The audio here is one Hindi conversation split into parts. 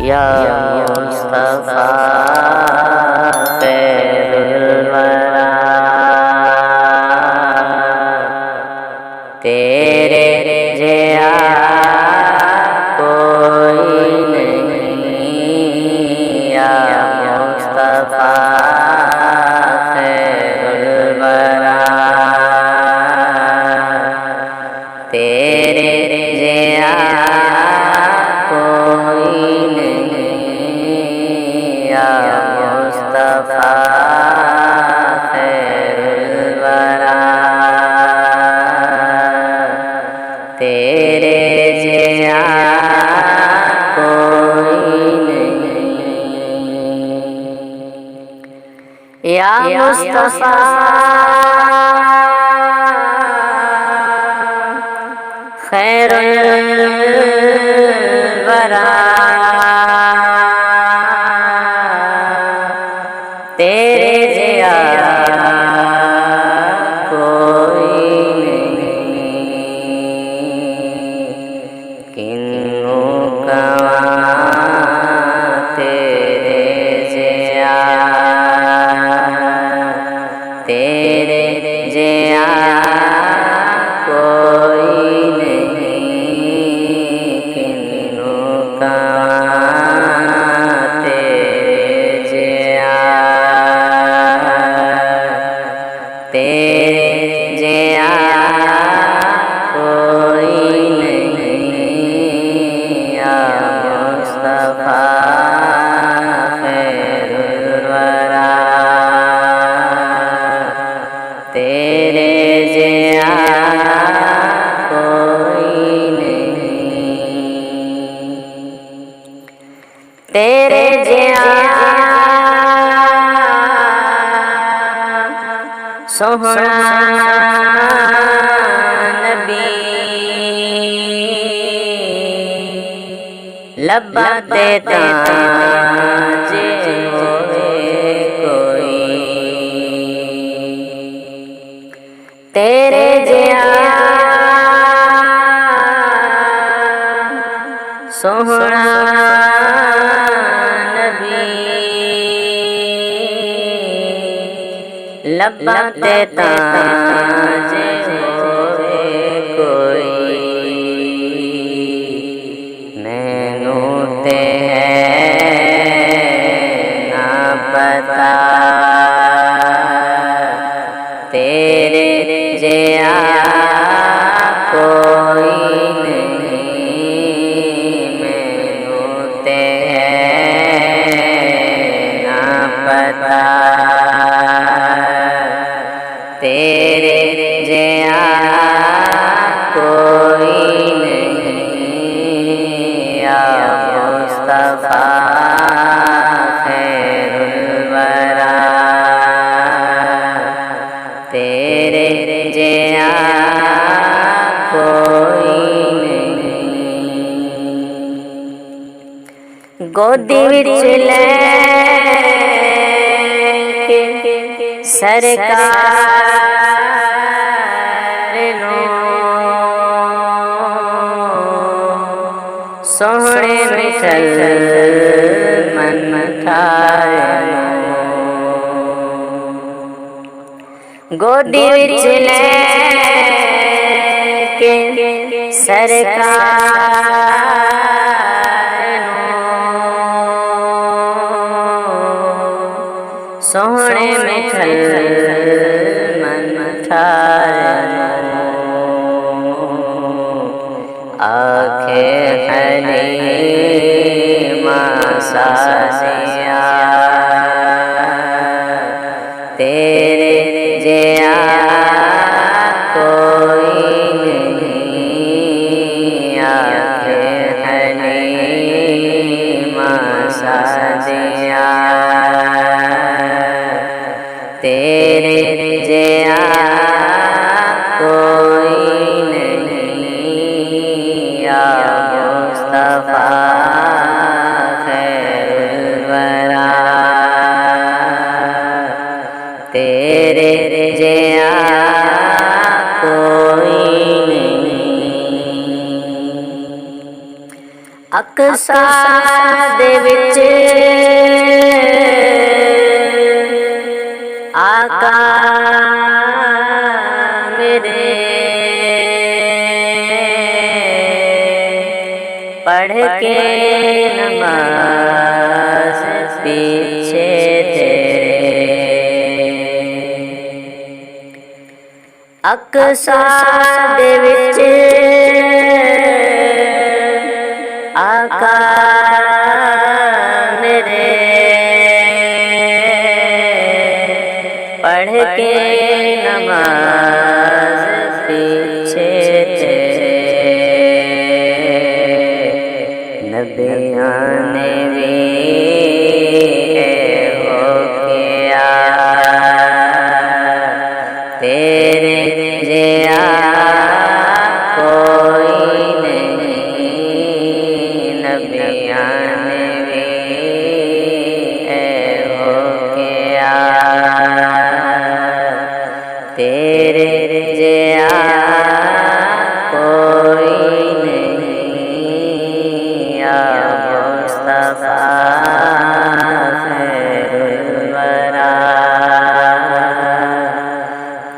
या मुस्तफा खैरुल वरा, तेरे जैसा कोई नहीं। या मुस्तफा खैरुल वरा, तेरे जैसा कोई नहीं। या मुस्तफा खैरुल वरा, तेरे जैसा कोई नहीं। या मुस्तफा खैरुल वरा, तेरे जैसा कोई नहीं। किन्नों का तेरे जैसा, तेरे जैसा कोई नहीं। किन्नों का तेरे जैसा कोई नहीं। या मुस्तफा खैरुल वरा, तेरे जैसा कोई नहीं। तेरे जैसा सोहना नबी लब्बा देता जे होए कोई, तेरे जैसा सोहना नबी लब्बा देता जे होए कोई। मैनू ते है ना पता, तेरे जैसा कोई नहीं। मैनू ते है ना पता, तेरे जैसा कोई नहीं। या मुस्तफा खैरुल वरा, तेरे जैसा कोई नहीं। गोदी विच लेके सरकार नू सोहणे मिठल मन ठाए, गोदी विच लेके सरकार नू सोहणे मिठल मन ठाए। आखे हलीमा सासिया, तेरे जैसा कोई नहीं। आखे हलीमा सासिया, तेरे जैसा कोई नहीं। या मुस्तफा खैरुल वरा, तेरे जैसा कोई नहीं। अक्सा दे विच आका मेरे पढ़ के नमाज पीछे अक्सा दे विच आका मेरे पढ़ के नमाज पीछे नबियाँ ने भी हो गया तेरे जिया कोई नहीं नबियाँ ने भी हो गया तेरे जिया कोई नहीं या मुस्तफा खैरुल वरा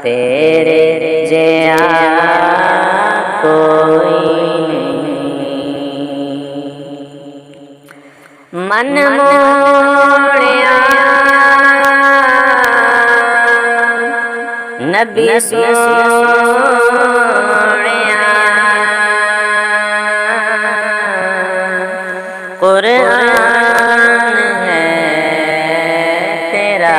तेरे जिया कोई नहीं मन मोड़िया नबी सोनिया कुरान है तेरा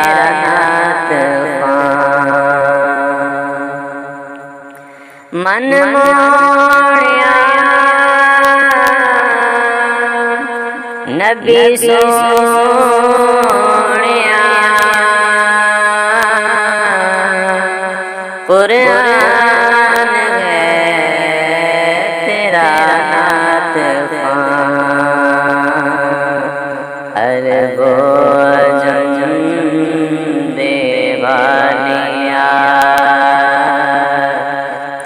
मन मोड़िया नबी सोनिया कुरान है तेरा नात अरबो अजम देवानिया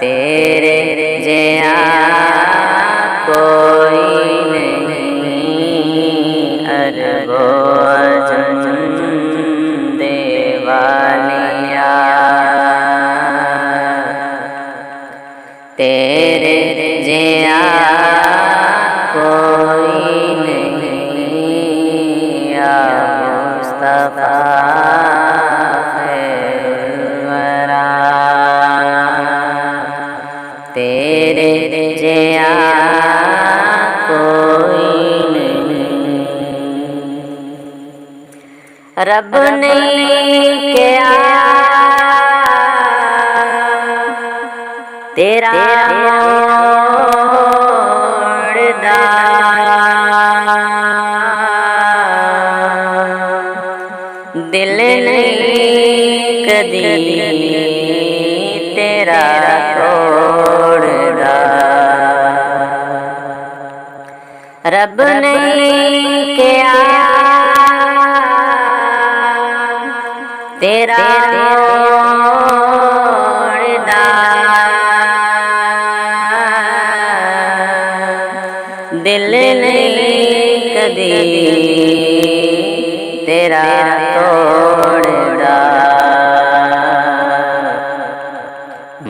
तेरे जिया कोई नहीं अरबो अजम देवानिया तेरे जिया कोई नहीं या मुस्तफा खैरुल वरा तेरे जिया कोई नहीं रब ने किया तेरा मोड़दा दिल नहीं कदी तेरा तोड़दा रब ने किया तेरा मोड़दा दिल नहीं कदी तेरा तोड़दा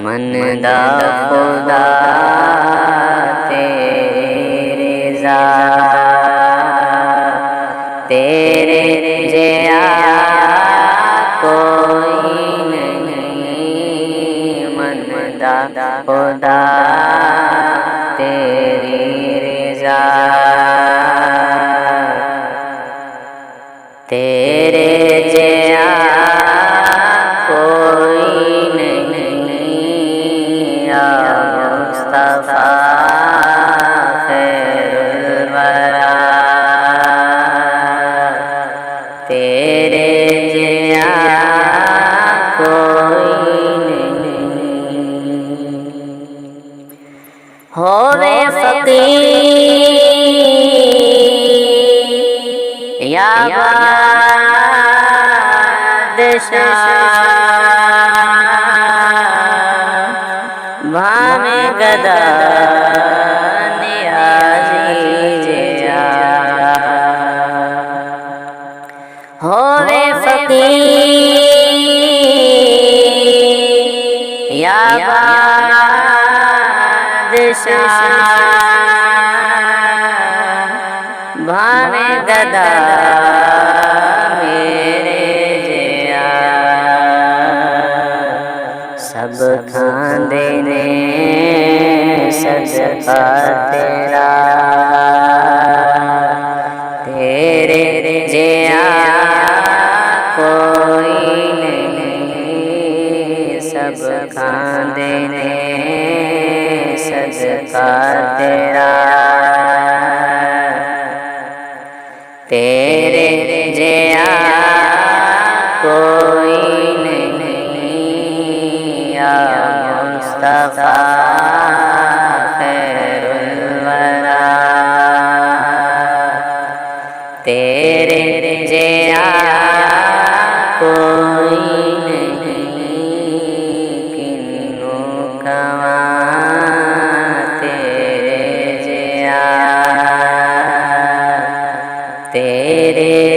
मन दा खुदा तेरे जा तेरे जिया कोई नहीं मन दा खुदा तेरी रज़ा तेरे जिया कोई नहीं या मुस्तफा खैरुल वरा तेरे जिया कोई नहीं होवे फकीर या बादशाह भावे गदा नियाज़ी जे भावे गदा मेरे जया सब खांदे ने सदका तेरा तेरे जया कोई नहीं सब खांदे ने सदका तेरा तेरे जया कोई नहीं या मुस्तफा खैरुल वरा तेरे जया कोई नहीं किन्नु कवा तेरे जया तेरे